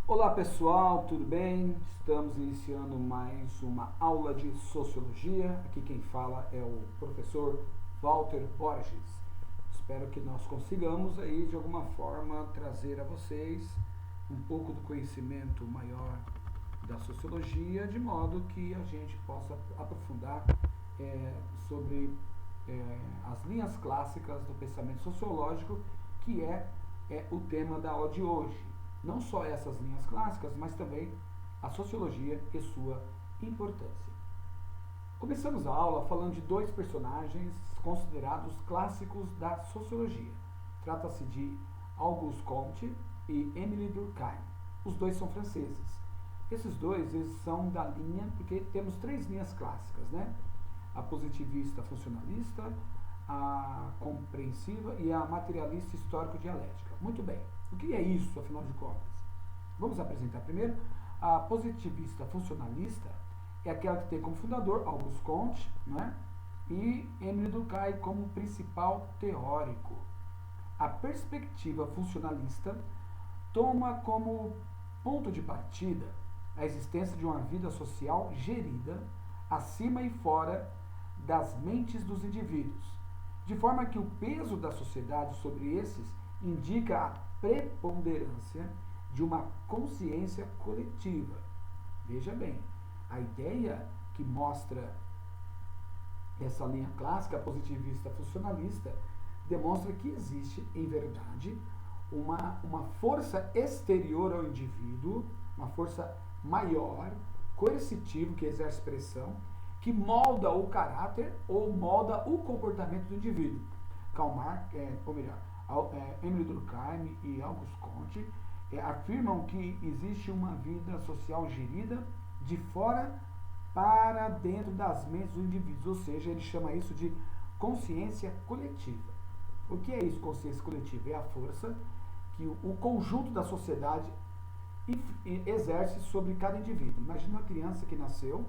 Olá pessoal, tudo bem? Estamos iniciando mais uma aula de Sociologia. Aqui quem fala é o professor Walter Borges. Espero que nós consigamos aí de alguma forma trazer a vocês um pouco do conhecimento maior da Sociologia, de modo que a gente possa aprofundar sobre as linhas clássicas do pensamento sociológico, que é o tema da aula de hoje. Não só essas linhas clássicas, mas também a sociologia e sua importância. Começamos a aula falando de dois personagens considerados clássicos da sociologia. Trata-se de Auguste Comte e Émile Durkheim. Os dois são franceses. Esses dois eles são da linha, porque temos três linhas clássicas, né? A positivista funcionalista, a compreensiva e a materialista histórico-dialética. Muito bem. O que é isso, afinal de contas? Vamos apresentar primeiro. A positivista funcionalista é aquela que tem como fundador Auguste Comte, né? E Émile Durkheim como principal teórico. A perspectiva funcionalista toma como ponto de partida a existência de uma vida social gerida acima e fora das mentes dos indivíduos, de forma que o peso da sociedade sobre esses indica a preponderância de uma consciência coletiva. Veja bem, a ideia que mostra essa linha clássica positivista funcionalista demonstra que existe, em verdade, uma força exterior ao indivíduo, uma força maior, coercitiva, que exerce pressão, que molda o caráter ou molda o comportamento do indivíduo. Karl Marx, Émile Durkheim e Auguste Comte afirmam que existe uma vida social gerida de fora para dentro das mentes dos indivíduos, ou seja, ele chama isso de consciência coletiva. O que é isso, consciência coletiva? É a força que o conjunto da sociedade exerce sobre cada indivíduo. Imagina uma criança que nasceu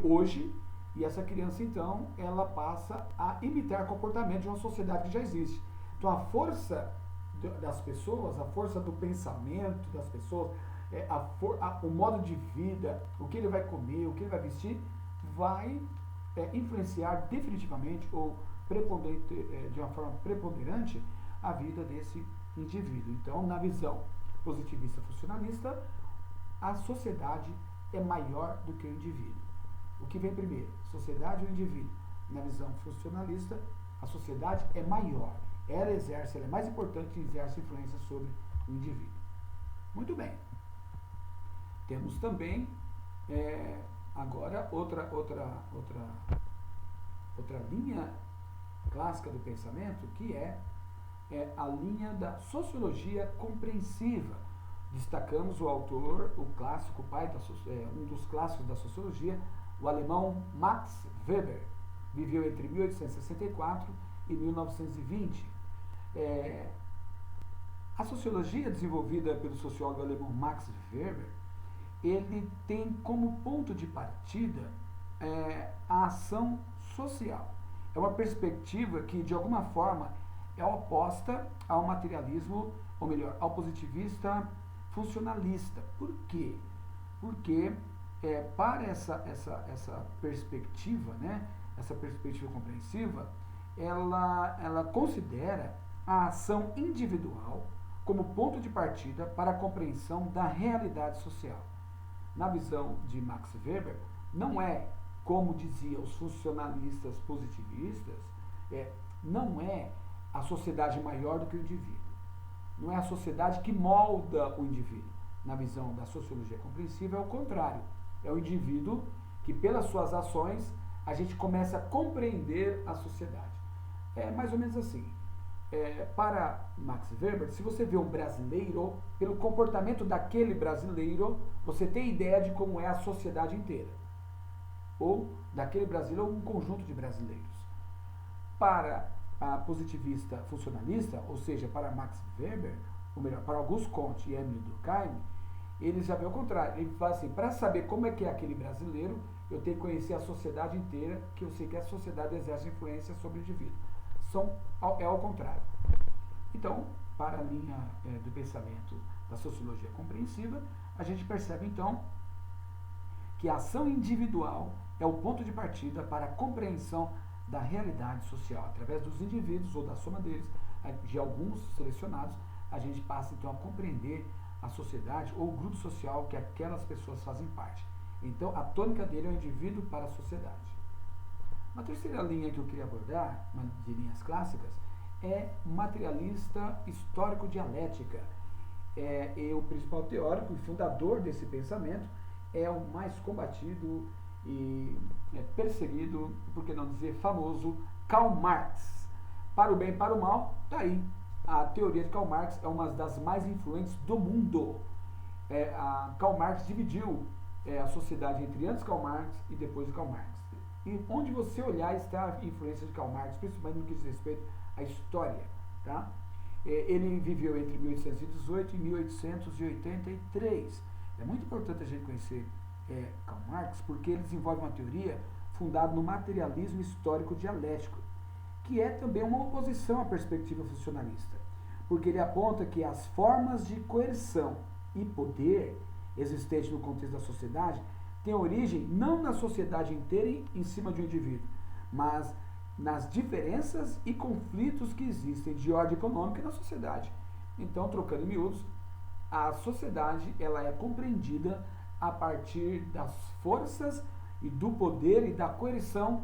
hoje, e essa criança então ela passa a imitar comportamento de uma sociedade que já existe. Então a força das pessoas, a força do pensamento das pessoas, o modo de vida, o que ele vai comer, o que ele vai vestir, vai influenciar definitivamente ou de uma forma preponderante a vida desse indivíduo. Então, na visão positivista funcionalista, a sociedade é maior do que o indivíduo. O que vem primeiro? Sociedade ou indivíduo? Na visão funcionalista, a sociedade é maior. Ela é mais importante e exerce influência sobre o indivíduo. Muito bem. Temos também agora outra linha clássica do pensamento, que é a linha da sociologia compreensiva. Destacamos o autor, o clássico pai um dos clássicos da sociologia, o alemão Max Weber. Viveu entre 1864 e 1920. A sociologia desenvolvida pelo sociólogo alemão Max Weber, ele tem como ponto de partida a ação social. É uma perspectiva que, de alguma forma, é oposta ao materialismo, ou melhor, ao positivista funcionalista. Por quê? Porque para essa perspectiva, né, essa perspectiva compreensiva, ela considera a ação individual como ponto de partida para a compreensão da realidade social. Na visão de Max Weber, não é, como diziam os funcionalistas positivistas, não é a sociedade maior do que o indivíduo. Não é a sociedade que molda o indivíduo. Na visão da sociologia compreensiva é o contrário. É o indivíduo que, pelas suas ações, a gente começa a compreender a sociedade. É mais ou menos assim. Para Max Weber, se você vê um brasileiro, pelo comportamento daquele brasileiro, você tem ideia de como é a sociedade inteira. Ou daquele brasileiro, um conjunto de brasileiros. Para a positivista funcionalista, ou seja, para Max Weber, ou melhor, para Auguste Comte e Émile Durkheim, eles já vê o contrário. Ele fala assim, para saber como é que é aquele brasileiro, eu tenho que conhecer a sociedade inteira, que eu sei que a sociedade exerce influência sobre o indivíduo. É ao contrário. Então, para a linha do pensamento da sociologia compreensiva, a gente percebe então que a ação individual é o ponto de partida para a compreensão da realidade social. Através dos indivíduos ou da soma deles, de alguns selecionados, a gente passa então a compreender a sociedade ou o grupo social que aquelas pessoas fazem parte. Então, a tônica dele é o indivíduo para a sociedade. Uma terceira linha que eu queria abordar, de linhas clássicas, é materialista histórico-dialética. E o principal teórico e fundador desse pensamento é o mais combatido e perseguido, por que não dizer famoso, Karl Marx. Para o bem e para o mal, está aí. A teoria de Karl Marx é uma das mais influentes do mundo. Karl Marx dividiu a sociedade entre antes de Karl Marx e depois de Karl Marx. E onde você olhar está a influência de Karl Marx, principalmente no que diz respeito à história. Tá? Ele viveu entre 1818 e 1883. É muito importante a gente conhecer Karl Marx, porque ele desenvolve uma teoria fundada no materialismo histórico dialético, que é também uma oposição à perspectiva funcionalista, porque ele aponta que as formas de coerção e poder existentes no contexto da sociedade têm origem não na sociedade inteira em cima de um indivíduo, mas nas diferenças e conflitos que existem de ordem econômica na sociedade. Então, trocando em miúdos, a sociedade ela é compreendida a partir das forças e do poder e da coerção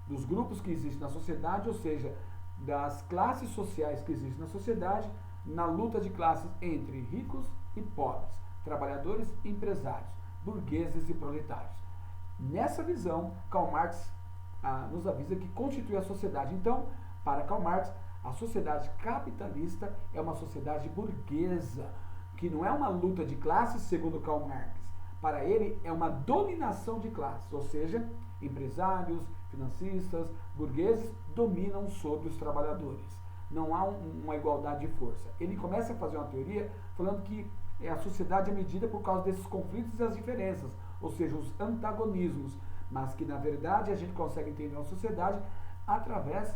dos grupos que existem na sociedade, ou seja, das classes sociais que existem na sociedade, na luta de classes entre ricos e pobres, trabalhadores e empresários, burgueses e proletários. Nessa visão, Karl Marx nos avisa que constitui a sociedade. Então, para Karl Marx, a sociedade capitalista é uma sociedade burguesa, que não é uma luta de classes, segundo Karl Marx. Para ele, é uma dominação de classes, ou seja, empresários, financistas, burgueses dominam sobre os trabalhadores. Não há uma igualdade de força. Ele começa a fazer uma teoria falando que a sociedade é medida por causa desses conflitos e as diferenças, ou seja, os antagonismos, mas que na verdade a gente consegue entender a sociedade através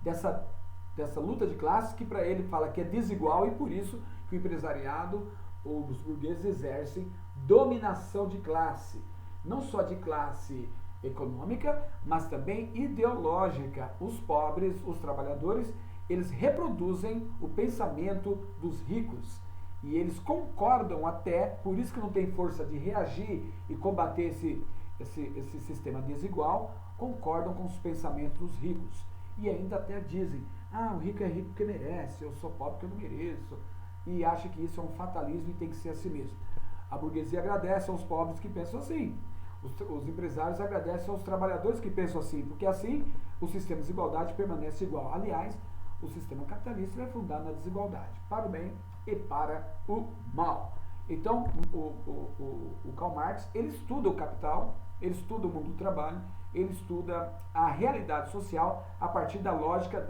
dessa luta de classes, que para ele fala que é desigual e por isso que o empresariado ou os burgueses exercem dominação de classe, não só de classe econômica, mas também ideológica. Os pobres, os trabalhadores, eles reproduzem o pensamento dos ricos e eles concordam até, por isso que não tem força de reagir e combater esse sistema desigual, concordam com os pensamentos dos ricos. E ainda até dizem, o rico é rico porque merece, eu sou pobre porque eu não mereço. E acha que isso é um fatalismo e tem que ser assim mesmo. A burguesia agradece aos pobres que pensam assim. Os empresários agradecem aos trabalhadores que pensam assim, porque assim o sistema de desigualdade permanece igual. Aliás, o sistema capitalista é fundado na desigualdade, para o bem e para o mal. Então, o Karl Marx, ele estuda o capital, ele estuda o mundo do trabalho, ele estuda a realidade social a partir da lógica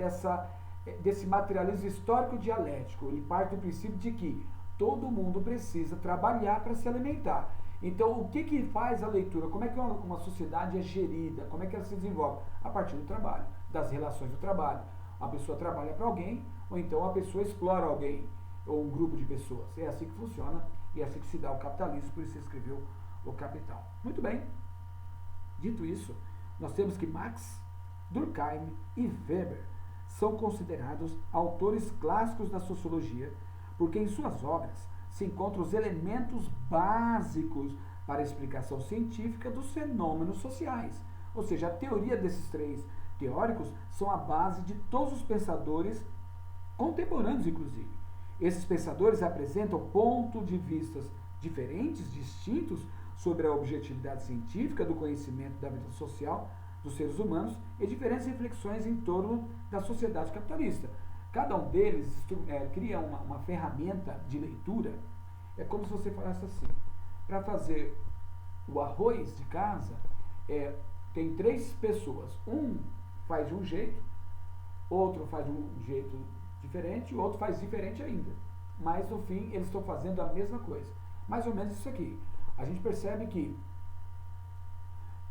desse materialismo histórico dialético. Ele parte do princípio de que todo mundo precisa trabalhar para se alimentar. Então, o que faz a leitura? Como é que uma sociedade é gerida? Como é que ela se desenvolve? A partir do trabalho, das relações do trabalho. A pessoa trabalha para alguém, ou então a pessoa explora alguém, ou um grupo de pessoas. É assim que funciona e é assim que se dá o capitalismo, por isso se escreveu o Capital. Muito bem. Dito isso, nós temos que Marx, Durkheim e Weber são considerados autores clássicos da sociologia, porque em suas obras se encontram os elementos básicos para a explicação científica dos fenômenos sociais. Ou seja, a teoria desses três teóricos são a base de todos os pensadores contemporâneos, inclusive. Esses pensadores apresentam pontos de vista diferentes, distintos, sobre a objetividade científica do conhecimento da vida social dos seres humanos e diferentes reflexões em torno da sociedade capitalista. Cada um deles cria uma ferramenta de leitura. É como se você falasse assim, para fazer o arroz de casa, tem três pessoas. Um faz de um jeito, outro faz de um jeito diferente, o outro faz diferente ainda. Mas, no fim, eles estão fazendo a mesma coisa. Mais ou menos isso aqui. A gente percebe que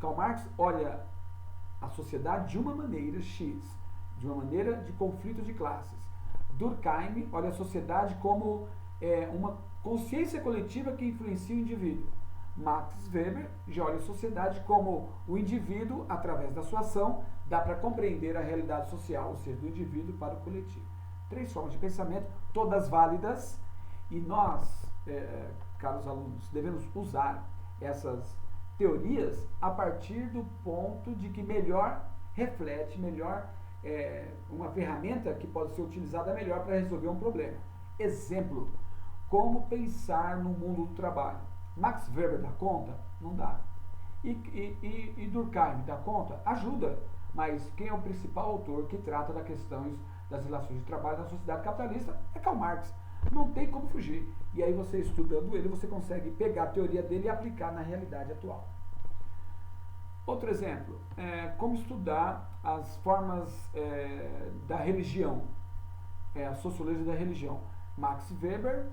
Karl Marx olha a sociedade de uma maneira X, de uma maneira de conflito de classes. Durkheim olha a sociedade como uma consciência coletiva que influencia o indivíduo. Max Weber já olha a sociedade como o indivíduo, através da sua ação, dá para compreender a realidade social, ou seja, do indivíduo para o coletivo. 3 formas de pensamento, todas válidas, e nós, caros alunos, devemos usar essas teorias a partir do ponto de que melhor reflete, melhor uma ferramenta que pode ser utilizada melhor para resolver um problema. Exemplo, como pensar no mundo do trabalho. Max Weber dá conta? Não dá. E Durkheim dá conta? Ajuda. Mas quem é o principal autor que trata das questões das relações de trabalho na sociedade capitalista é Karl Marx. Não tem como fugir. E aí você estudando ele, você consegue pegar a teoria dele e aplicar na realidade atual. Outro exemplo, como estudar as formas da religião, a sociologia da religião. Max Weber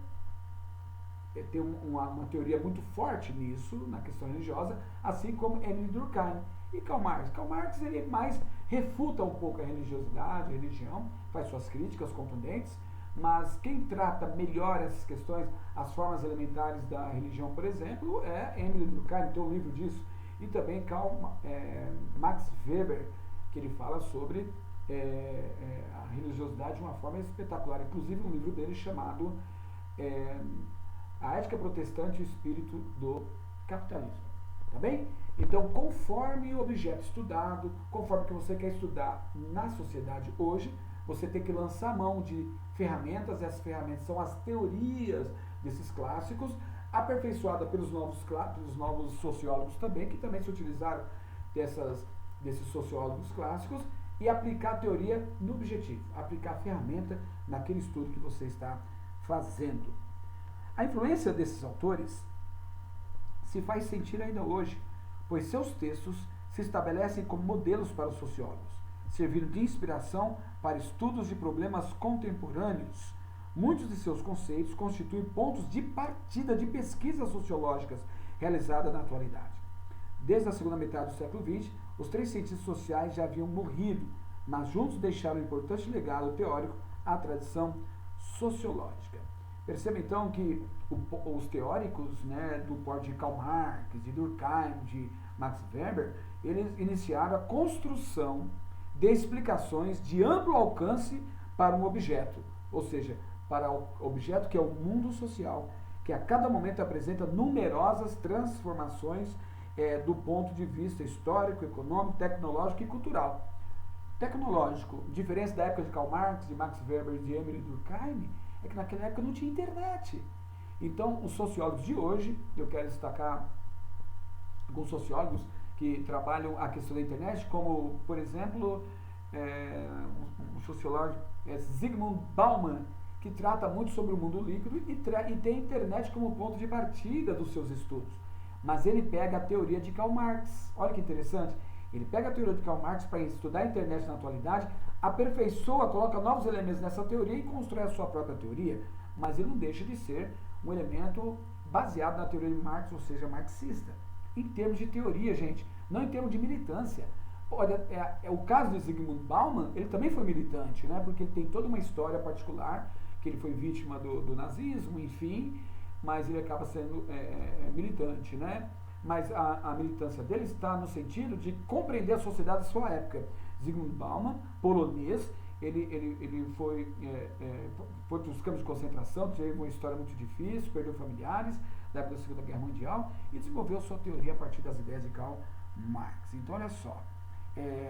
tem uma teoria muito forte nisso, na questão religiosa, assim como Emile Durkheim. E Karl Marx? Karl Marx ele mais refuta um pouco a religiosidade, a religião, faz suas críticas contundentes, mas quem trata melhor essas questões, as formas elementares da religião, por exemplo, é Emile Durkheim, tem um livro disso, e também Max Weber, que ele fala sobre a religiosidade de uma forma espetacular, inclusive um livro dele chamado A Ética Protestante e o Espírito do Capitalismo. Tá bem? Então, conforme o objeto estudado, conforme que você quer estudar na sociedade hoje, você tem que lançar mão de ferramentas, essas ferramentas são as teorias desses clássicos, aperfeiçoada pelos novos sociólogos também, que também se utilizaram desses sociólogos clássicos, e aplicar a teoria no objetivo, aplicar a ferramenta naquele estudo que você está fazendo. A influência desses autores se faz sentir ainda hoje, pois seus textos se estabelecem como modelos para os sociólogos, servindo de inspiração para estudos de problemas contemporâneos. Muitos de seus conceitos constituem pontos de partida de pesquisas sociológicas realizadas na atualidade. Desde a segunda metade do século XX, os 3 cientistas sociais já haviam morrido, mas juntos deixaram um importante legado teórico à tradição sociológica. Perceba então que os teóricos do porte de Karl Marx, de Durkheim, de Max Weber, eles iniciaram a construção de explicações de amplo alcance para um objeto, ou seja, para o objeto que é o mundo social, que a cada momento apresenta numerosas transformações do ponto de vista histórico, econômico, tecnológico e cultural. Tecnológico, diferença da época de Karl Marx, de Max Weber e de Emile Durkheim, é que naquela época não tinha internet. Então, os sociólogos de hoje, eu quero destacar alguns sociólogos que trabalham a questão da internet, como, por exemplo, um sociólogo Zygmunt Bauman, que trata muito sobre o mundo líquido e tem a internet como ponto de partida dos seus estudos. Mas ele pega a teoria de Karl Marx. Olha que interessante. Ele pega a teoria de Karl Marx para estudar a internet na atualidade, aperfeiçoa, coloca novos elementos nessa teoria e constrói a sua própria teoria. Mas ele não deixa de ser um elemento baseado na teoria de Marx, ou seja, marxista. Em termos de teoria, gente, não em termos de militância. Olha, o caso de Zygmunt Bauman, ele também foi militante, né? Porque ele tem toda uma história particular, que ele foi vítima do nazismo, enfim, mas ele acaba sendo militante, né? Mas a militância dele está no sentido de compreender a sociedade da sua época. Zygmunt Bauman, polonês, ele foi para os campos de concentração, teve uma história muito difícil, perdeu familiares da época da Segunda Guerra Mundial e desenvolveu sua teoria a partir das ideias de Karl Marx. Então, olha só,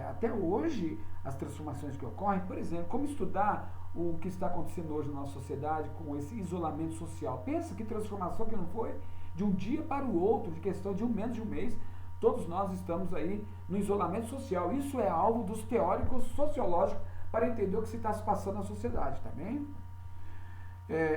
até hoje, as transformações que ocorrem, por exemplo, como estudar o que está acontecendo hoje na nossa sociedade com esse isolamento social. Pensa que transformação que não foi de um dia para o outro, de questão de menos de um mês, todos nós estamos aí no isolamento social. Isso é alvo dos teóricos sociológicos para entender o que se está se passando na sociedade, tá bem?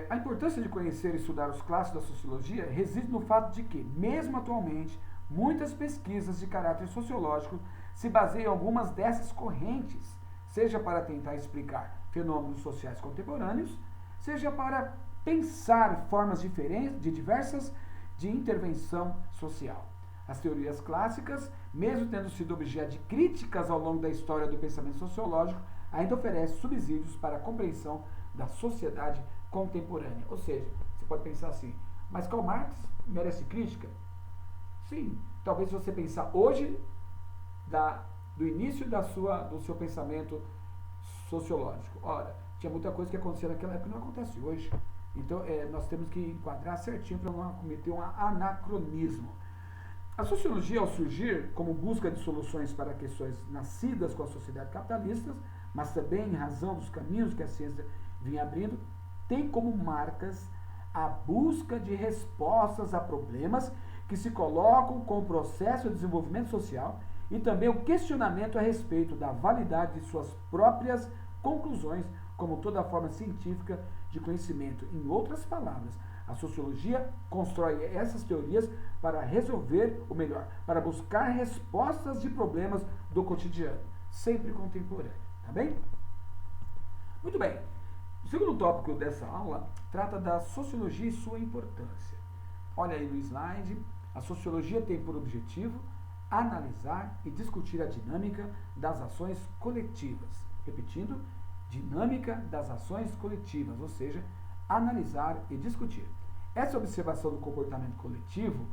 A importância de conhecer e estudar os clássicos da sociologia reside no fato de que, mesmo atualmente, muitas pesquisas de caráter sociológico se baseiam em algumas dessas correntes, seja para tentar explicar fenômenos sociais contemporâneos, seja para pensar formas diversas de intervenção social. As teorias clássicas, mesmo tendo sido objeto de críticas ao longo da história do pensamento sociológico, ainda oferece subsídios para a compreensão da sociedade contemporânea. Ou seja, você pode pensar assim, mas Karl Marx merece crítica? Sim, talvez se você pensar hoje, do início do seu pensamento sociológico. Ora, tinha muita coisa que acontecia naquela época que não acontece hoje. Então, nós temos que enquadrar certinho para não cometer um anacronismo. A sociologia, ao surgir como busca de soluções para questões nascidas com a sociedade capitalista, mas também em razão dos caminhos que a ciência vinha abrindo, tem como marcas a busca de respostas a problemas que se colocam com o processo de desenvolvimento social e também o questionamento a respeito da validade de suas próprias conclusões, como toda forma científica de conhecimento. Em outras palavras, a sociologia constrói essas teorias para resolver, ou melhor, para buscar respostas de problemas do cotidiano, sempre contemporâneo. Tá bem? Muito bem. O segundo tópico dessa aula trata da sociologia e sua importância. Olha aí no slide. A sociologia tem por objetivo analisar e discutir a dinâmica das ações coletivas. Repetindo, dinâmica das ações coletivas, ou seja, analisar e discutir. Essa observação do comportamento coletivo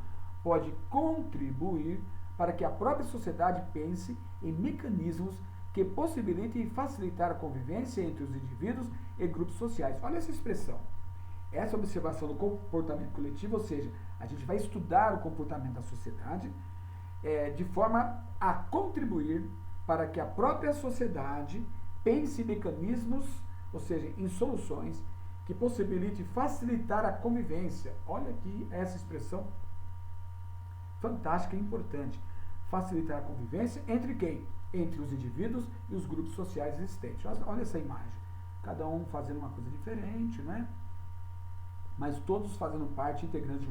pode contribuir para que a própria sociedade pense em mecanismos que possibilitem facilitar a convivência entre os indivíduos e grupos sociais. Olha essa expressão. Essa observação do comportamento coletivo, ou seja, a gente vai estudar o comportamento da sociedade de forma a contribuir para que a própria sociedade pense em mecanismos, ou seja, em soluções que possibilitem facilitar a convivência. Olha aqui essa expressão fantástica e importante. Facilitar a convivência entre quem? Entre os indivíduos e os grupos sociais existentes. Olha essa imagem. Cada um fazendo uma coisa diferente, né? Mas todos fazendo parte, integrantes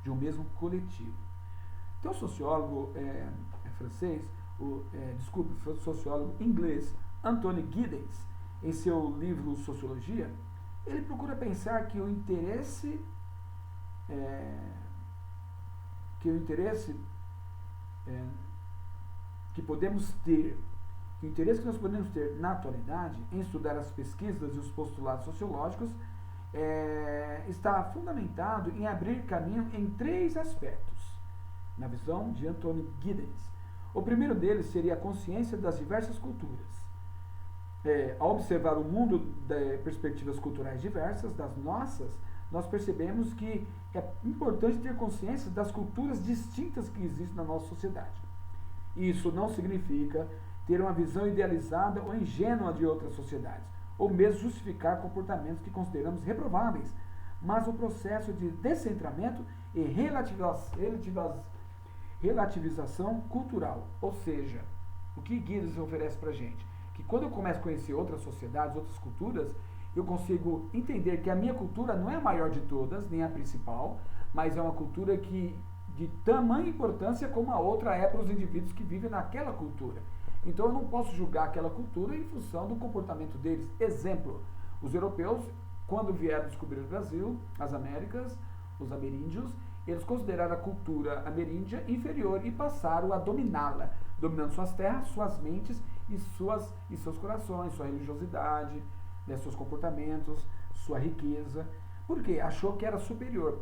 de um mesmo coletivo. Tem um sociólogo francês, sociólogo inglês, Anthony Giddens, em seu livro Sociologia, ele procura pensar que o interesse que nós podemos ter na atualidade em estudar as pesquisas e os postulados sociológicos está fundamentado em abrir caminho em 3 aspectos, na visão de Anthony Giddens. O primeiro deles seria a consciência das diversas culturas. Ao observar o mundo de perspectivas culturais diversas das nossas, nós percebemos que é importante ter consciência das culturas distintas que existem na nossa sociedade. Isso não significa ter uma visão idealizada ou ingênua de outras sociedades, ou mesmo justificar comportamentos que consideramos reprováveis, mas o processo de descentramento e relativização cultural. Ou seja, o que Giddens oferece para a gente? Que quando eu começo a conhecer outras sociedades, outras culturas, eu consigo entender que a minha cultura não é a maior de todas, nem a principal, mas é uma cultura que de tamanha importância como a outra é para os indivíduos que vivem naquela cultura. Então eu não posso julgar aquela cultura em função do comportamento deles. Exemplo, os europeus, quando vieram descobrir o Brasil, as Américas, os ameríndios, eles consideraram a cultura ameríndia inferior e passaram a dominá-la, dominando suas terras, suas mentes e seus corações, sua religiosidade, seus comportamentos, sua riqueza. Por quê? Achou que era superior.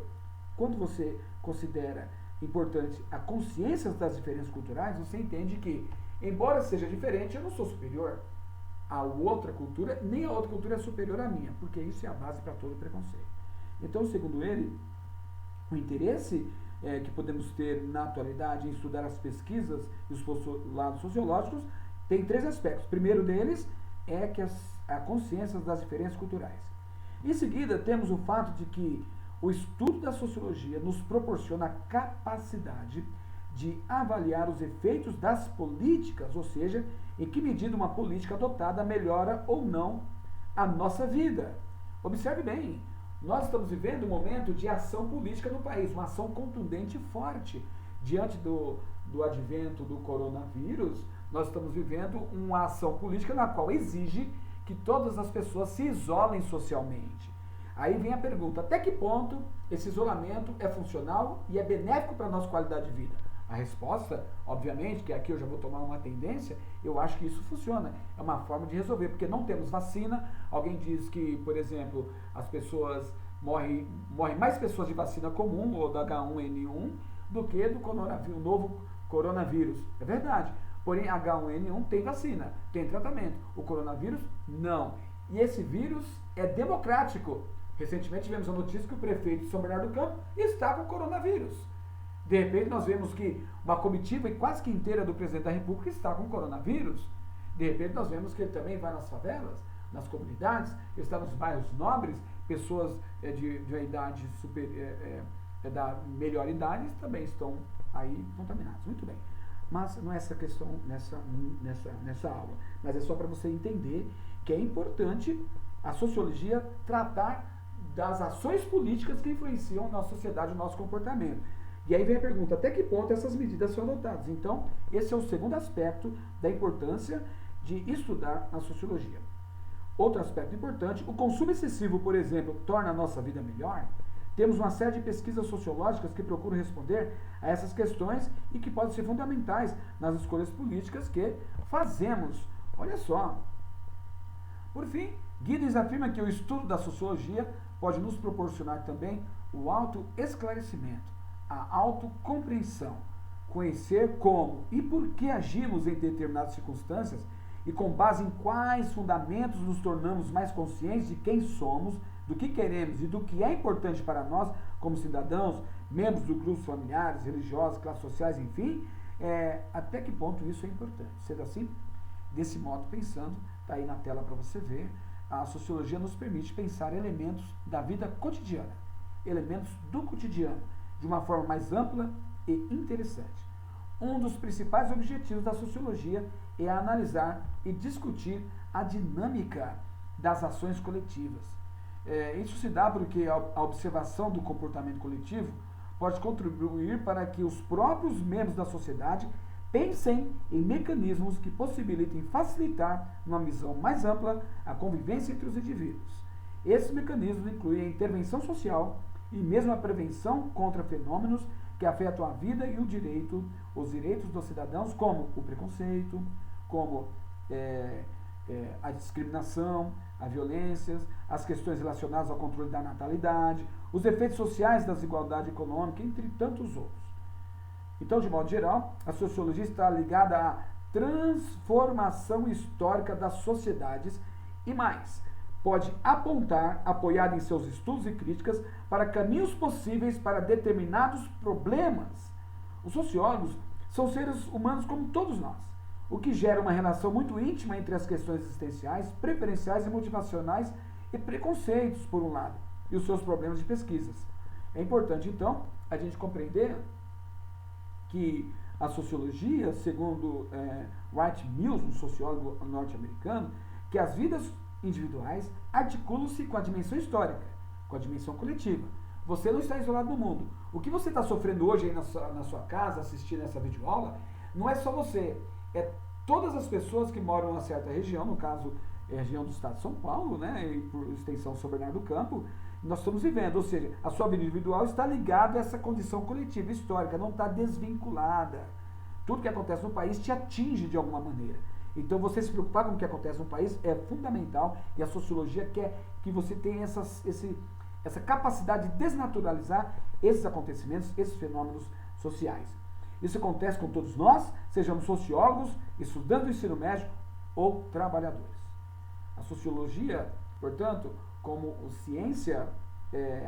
Quando você considera importante a consciência das diferenças culturais, você entende que, embora seja diferente, eu não sou superior a outra cultura, nem a outra cultura é superior à minha, porque isso é a base para todo preconceito. Então, segundo ele, o interesse que podemos ter na atualidade em estudar as pesquisas e os postulados sociológicos tem 3 aspectos. O primeiro deles é que a consciência das diferenças culturais. Em seguida, temos o fato de que o estudo da sociologia nos proporciona a capacidade de avaliar os efeitos das políticas, ou seja, em que medida uma política adotada melhora ou não a nossa vida. Observe bem, nós estamos vivendo um momento de ação política no país, uma ação contundente e forte. Diante do advento do coronavírus, nós estamos vivendo uma ação política na qual exige que todas as pessoas se isolem socialmente. Aí vem a pergunta, até que ponto esse isolamento é funcional e é benéfico para a nossa qualidade de vida? A resposta, obviamente, que aqui eu já vou tomar uma tendência, eu acho que isso funciona. É uma forma de resolver, porque não temos vacina. Alguém diz que, por exemplo, as pessoas morrem mais pessoas de vacina comum ou da H1N1 do que do coronavírus, novo coronavírus. É verdade. Porém, H1N1 tem vacina, tem tratamento. O coronavírus, não. E esse vírus é democrático. Recentemente tivemos a notícia que o prefeito de São Bernardo do Campo está com coronavírus. De repente nós vemos que uma comitiva quase que inteira do presidente da República está com coronavírus. De repente nós vemos que ele também vai nas favelas, nas comunidades, ele está nos bairros nobres, pessoas de uma idade da melhor idade também estão aí contaminadas. Muito bem. Mas não é essa questão nessa aula. Mas é só para você entender que é importante a sociologia tratar das ações políticas que influenciam a nossa sociedade, o nosso comportamento. E aí vem a pergunta, até que ponto essas medidas são adotadas? Então, esse é o segundo aspecto da importância de estudar a sociologia. Outro aspecto importante, o consumo excessivo, por exemplo, torna a nossa vida melhor? Temos uma série de pesquisas sociológicas que procuram responder a essas questões e que podem ser fundamentais nas escolhas políticas que fazemos. Olha só. Por fim, Giddens afirma que o estudo da sociologia pode nos proporcionar também o autoesclarecimento, a autocompreensão, conhecer como e por que agimos em determinadas circunstâncias e com base em quais fundamentos nos tornamos mais conscientes de quem somos, do que queremos e do que é importante para nós como cidadãos, membros do grupos familiares, religiosos, classes sociais, enfim, até que ponto isso é importante. Sendo assim, desse modo pensando, está aí na tela para você ver, a sociologia nos permite pensar elementos da vida cotidiana, elementos do cotidiano, de uma forma mais ampla e interessante. Um dos principais objetivos da sociologia é analisar e discutir a dinâmica das ações coletivas. Isso se dá porque a observação do comportamento coletivo pode contribuir para que os próprios membros da sociedade pensem em mecanismos que possibilitem facilitar, numa visão mais ampla, a convivência entre os indivíduos. Esses mecanismos incluem a intervenção social e mesmo a prevenção contra fenômenos que afetam a vida e os direitos dos cidadãos, como o preconceito, como a discriminação, a violências, as questões relacionadas ao controle da natalidade, os efeitos sociais da desigualdade econômica, entre tantos outros. Então, de modo geral, a sociologia está ligada à transformação histórica das sociedades e mais, pode apontar, apoiada em seus estudos e críticas, para caminhos possíveis para determinados problemas. Os sociólogos são seres humanos como todos nós, o que gera uma relação muito íntima entre as questões existenciais, preferenciais e motivacionais e preconceitos, por um lado, e os seus problemas de pesquisas. É importante, então, a gente compreender que a sociologia, segundo Wright Mills, um sociólogo norte-americano, que as vidas individuais articulam-se com a dimensão histórica, com a dimensão coletiva. Você não está isolado no mundo. O que você está sofrendo hoje aí na sua casa, assistindo essa videoaula, não é só você, é todas as pessoas que moram em uma certa região, no caso, a região do estado de São Paulo, né, e por extensão São Bernardo do Campo, nós estamos vivendo, ou seja, a sua vida individual está ligada a essa condição coletiva histórica, não está desvinculada. Tudo que acontece no país te atinge de alguma maneira. Então, você se preocupar com o que acontece no país é fundamental e a sociologia quer que você tenha essa capacidade de desnaturalizar esses acontecimentos, esses fenômenos sociais. Isso acontece com todos nós, sejamos sociólogos, estudantes do ensino médio ou trabalhadores. A sociologia, portanto, como ciência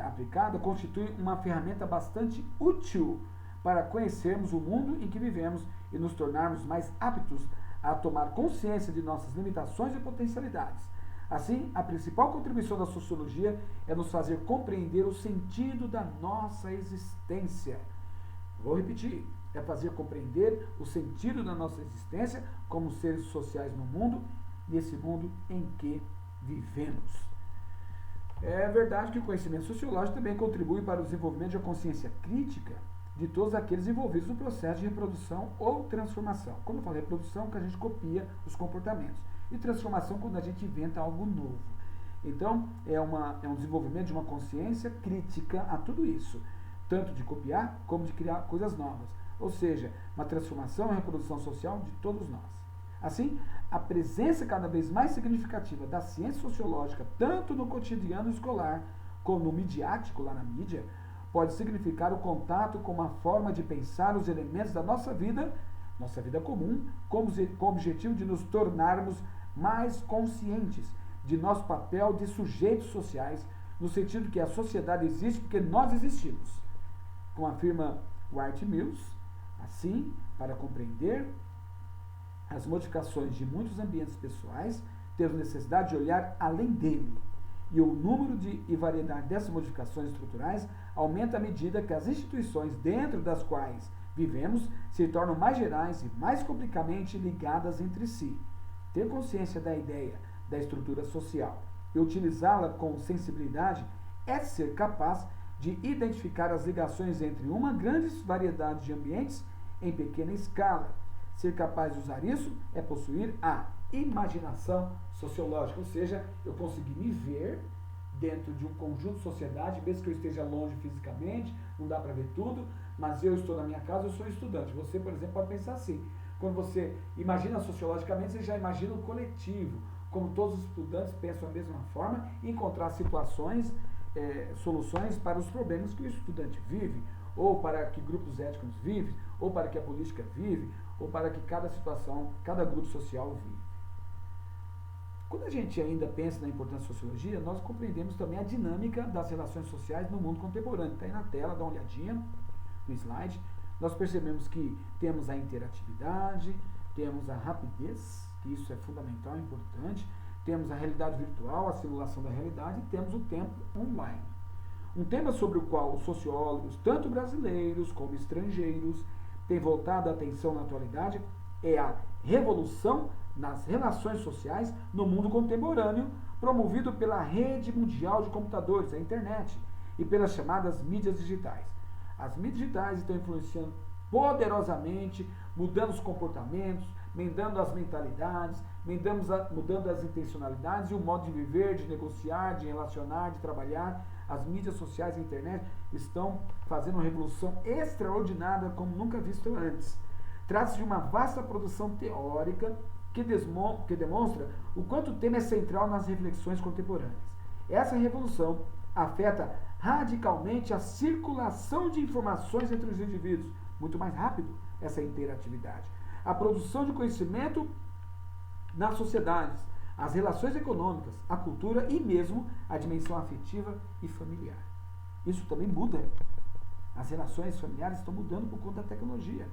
aplicada, constitui uma ferramenta bastante útil para conhecermos o mundo em que vivemos e nos tornarmos mais aptos a tomar consciência de nossas limitações e potencialidades. Assim, a principal contribuição da sociologia é nos fazer compreender o sentido da nossa existência. Vou repetir, é fazer compreender o sentido da nossa existência como seres sociais no mundo, nesse mundo em que vivemos. É verdade que o conhecimento sociológico também contribui para o desenvolvimento de uma consciência crítica de todos aqueles envolvidos no processo de reprodução ou transformação. Quando eu falo reprodução, que a gente copia os comportamentos. E transformação, quando a gente inventa algo novo. Então, é um desenvolvimento de uma consciência crítica a tudo isso. Tanto de copiar, como de criar coisas novas. ou seja, uma transformação e reprodução social de todos nós. Assim, a presença cada vez mais significativa da ciência sociológica, tanto no cotidiano escolar como no midiático, lá na mídia, pode significar o contato com uma forma de pensar os elementos da nossa vida comum, com o objetivo de nos tornarmos mais conscientes de nosso papel de sujeitos sociais, no sentido que a sociedade existe porque nós existimos. Como afirma Wright Mills, assim, para compreender as modificações de muitos ambientes pessoais, temos necessidade de olhar além dele. E o número e variedade dessas modificações estruturais aumenta à medida que as instituições dentro das quais vivemos se tornam mais gerais e mais complicadamente ligadas entre si. Ter consciência da ideia da estrutura social e utilizá-la com sensibilidade é ser capaz de identificar as ligações entre uma grande variedade de ambientes em pequena escala. Ser capaz de usar isso é possuir a imaginação sociológica, ou seja, eu conseguir me ver dentro de um conjunto de sociedade, mesmo que eu esteja longe fisicamente, não dá para ver tudo, mas eu estou na minha casa, eu sou estudante. Você, por exemplo, pode pensar assim, quando você imagina sociologicamente, você já imagina o coletivo, como todos os estudantes pensam da mesma forma, encontrar situações, soluções para os problemas que o estudante vive, ou para que grupos étnicos vivem, ou para que a política vive, ou para que cada situação, cada grupo social vive. Quando a gente ainda pensa na importância da sociologia, nós compreendemos também a dinâmica das relações sociais no mundo contemporâneo. Está aí na tela, dá uma olhadinha no slide. Nós percebemos que temos a interatividade, temos a rapidez, que isso é fundamental, é importante, temos a realidade virtual, a simulação da realidade, e temos o tempo online. Um tema sobre o qual os sociólogos, tanto brasileiros como estrangeiros, têm voltado a atenção na atualidade é a revolução nas relações sociais no mundo contemporâneo, promovido pela rede mundial de computadores, a internet, e pelas chamadas mídias digitais. As mídias digitais estão influenciando poderosamente, mudando os comportamentos, mudando as mentalidades, mudando as intencionalidades e o modo de viver, de negociar, de relacionar, de trabalhar. As mídias sociais e a internet estão fazendo uma revolução extraordinária como nunca visto antes. Trata-se de uma vasta produção teórica que demonstra o quanto o tema é central nas reflexões contemporâneas. Essa revolução afeta radicalmente a circulação de informações entre os indivíduos, muito mais rápido essa interatividade. A produção de conhecimento nas sociedades, as relações econômicas, a cultura e mesmo a dimensão afetiva e familiar. Isso também muda. As relações familiares estão mudando por conta da tecnologia.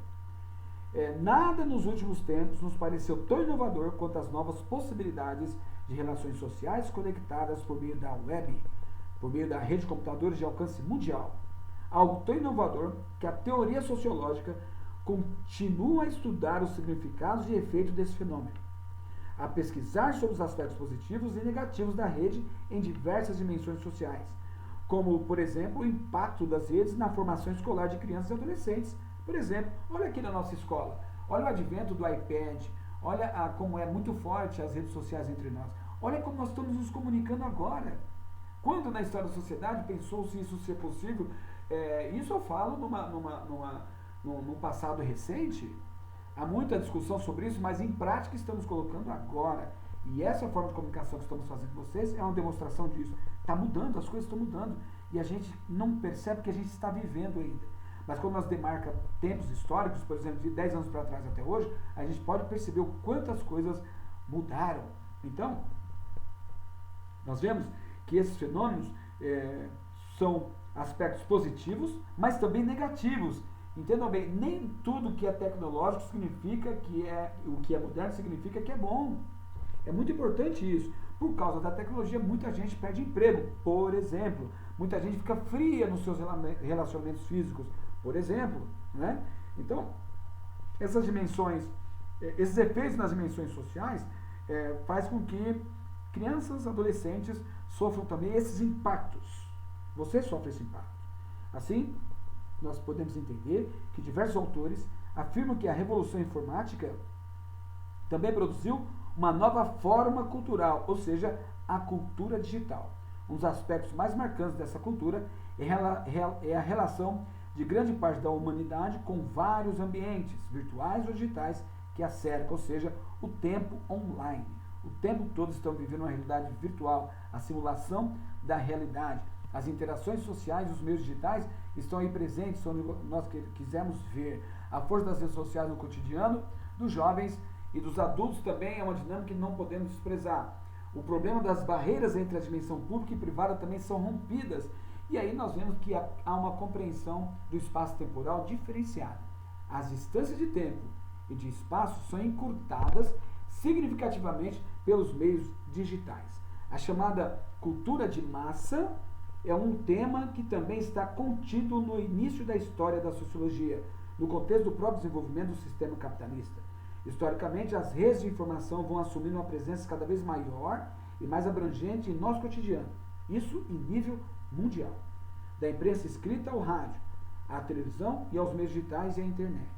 Nada nos últimos tempos nos pareceu tão inovador quanto as novas possibilidades de relações sociais conectadas por meio da web, por meio da rede de computadores de alcance mundial. Algo tão inovador que a teoria sociológica continua a estudar os significados e efeitos desse fenômeno, a pesquisar sobre os aspectos positivos e negativos da rede em diversas dimensões sociais, como, por exemplo, o impacto das redes na formação escolar de crianças e adolescentes. Por exemplo, olha aqui na nossa escola, olha o advento do iPad, olha como é muito forte as redes sociais entre nós, olha como nós estamos nos comunicando agora. Quando na história da sociedade pensou-se isso ser possível? Isso eu falo num passado recente. Há muita discussão sobre isso, mas em prática estamos colocando agora. E essa forma de comunicação que estamos fazendo com vocês é uma demonstração disso. Está mudando, as coisas estão mudando. E a gente não percebe que a gente está vivendo ainda. Mas quando nós demarca tempos históricos, por exemplo, de 10 anos para trás até hoje, a gente pode perceber o quanto as coisas mudaram. Então, nós vemos que esses fenômenos são aspectos positivos, mas também negativos. Entendam bem, nem tudo que é tecnológico significa o que é moderno significa que é bom. É muito importante isso. Por causa da tecnologia, muita gente perde emprego, por exemplo. Muita gente fica fria nos seus relacionamentos físicos, por exemplo. Né? Então, essas dimensões, esses efeitos nas dimensões sociais faz com que crianças, adolescentes sofram também esses impactos. Você sofre esse impacto. Assim, nós podemos entender que diversos autores afirmam que a revolução informática também produziu uma nova forma cultural, ou seja, a cultura digital. Um dos aspectos mais marcantes dessa cultura é a relação de grande parte da humanidade com vários ambientes, virtuais ou digitais, que a cercam, ou seja, o tempo online. O tempo todo estão vivendo uma realidade virtual, a simulação da realidade. As interações sociais, os meios digitais estão aí presentes onde nós quisermos ver. A força das redes sociais no cotidiano dos jovens e dos adultos também é uma dinâmica que não podemos desprezar. O problema das barreiras entre a dimensão pública e privada também são rompidas. E aí nós vemos que há uma compreensão do espaço temporal diferenciada. As distâncias de tempo e de espaço são encurtadas significativamente pelos meios digitais. A chamada cultura de massa é um tema que também está contido no início da história da sociologia, no contexto do próprio desenvolvimento do sistema capitalista. Historicamente, as redes de informação vão assumindo uma presença cada vez maior e mais abrangente em nosso cotidiano. Isso em nível mundial. Da imprensa escrita ao rádio, à televisão e aos meios digitais e à internet.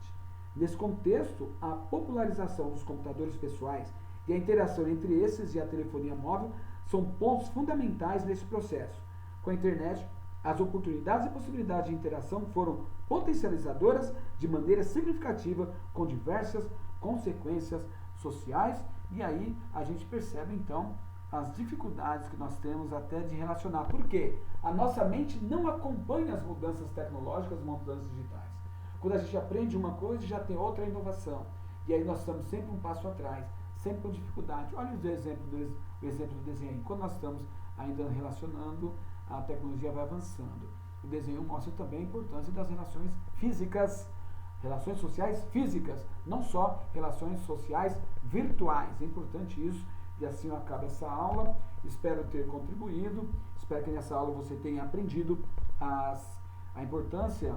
Nesse contexto, a popularização dos computadores pessoais e a interação entre esses e a telefonia móvel são pontos fundamentais nesse processo. Com a internet, as oportunidades e possibilidades de interação foram potencializadoras de maneira significativa, com diversas consequências sociais, e aí a gente percebe então as dificuldades que nós temos até de relacionar. Por quê? A nossa mente não acompanha as mudanças tecnológicas, as mudanças digitais. Quando a gente aprende uma coisa, já tem outra inovação. E aí nós estamos sempre um passo atrás, sempre com dificuldade. Olha o exemplo do desenho. Quando nós estamos ainda relacionando, a tecnologia vai avançando. O desenho mostra também a importância das relações físicas, relações sociais físicas, não só relações sociais virtuais. É importante isso, e assim acaba essa aula. Espero ter contribuído, espero que nessa aula você tenha aprendido a importância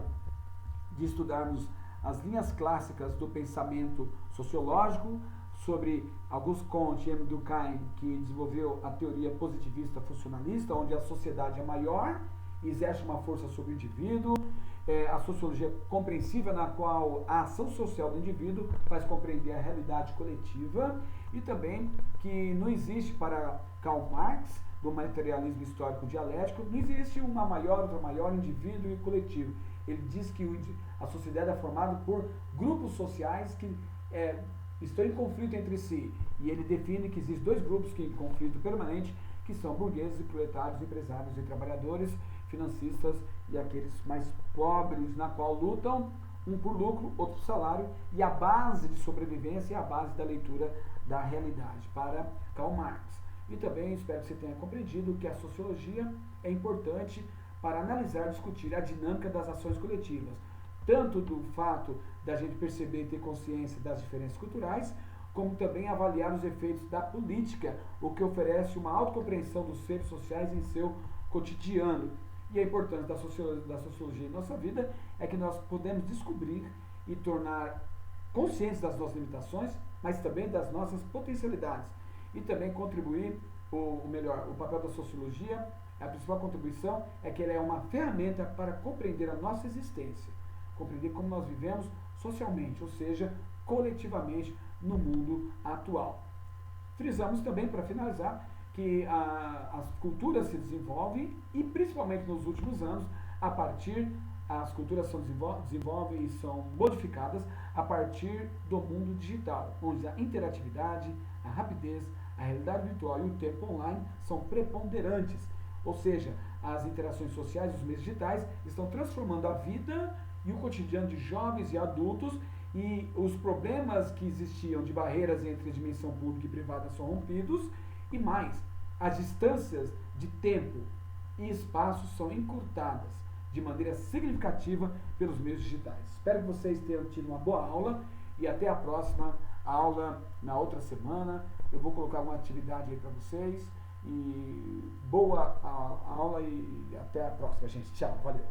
de estudarmos as linhas clássicas do pensamento sociológico, sobre Auguste Comte e Emile Durkheim, que desenvolveu a teoria positivista funcionalista, onde a sociedade é maior e exerce uma força sobre o indivíduo, a sociologia compreensiva, na qual a ação social do indivíduo faz compreender a realidade coletiva, e também que não existe para Karl Marx, do materialismo histórico dialético, não existe uma maior, outra maior, indivíduo e coletivo. Ele diz que a sociedade é formada por grupos sociais que estão em conflito entre si, e ele define que existem dois grupos em conflito permanente, que são burgueses e proletários, empresários e trabalhadores, financistas e aqueles mais pobres, na qual lutam um por lucro, outro por salário, e a base de sobrevivência é a base da leitura da realidade, para Karl Marx. E também espero que você tenha compreendido que a sociologia é importante para analisar e discutir a dinâmica das ações coletivas, tanto do fato da gente perceber e ter consciência das diferenças culturais, como também avaliar os efeitos da política, o que oferece uma autocompreensão dos seres sociais em seu cotidiano. E a importância da sociologia em nossa vida é que nós podemos descobrir e tornar conscientes das nossas limitações, mas também das nossas potencialidades. E também contribuir, o papel da sociologia, a principal contribuição é que ela é uma ferramenta para compreender a nossa existência, compreender como nós vivemos socialmente, ou seja, coletivamente no mundo atual. Frisamos também, para finalizar, que as culturas se desenvolvem, e principalmente nos últimos anos, as culturas se desenvolvem e são modificadas a partir do mundo digital, onde a interatividade, a rapidez, a realidade virtual e o tempo online são preponderantes. Ou seja, as interações sociais, os meios digitais, estão transformando a vida e o cotidiano de jovens e adultos, e os problemas que existiam de barreiras entre a dimensão pública e privada são rompidos, e mais, as distâncias de tempo e espaço são encurtadas de maneira significativa pelos meios digitais. Espero que vocês tenham tido uma boa aula, e até a próxima aula na outra semana. Eu vou colocar uma atividade aí para vocês, e boa aula, e até a próxima, gente. Tchau, valeu!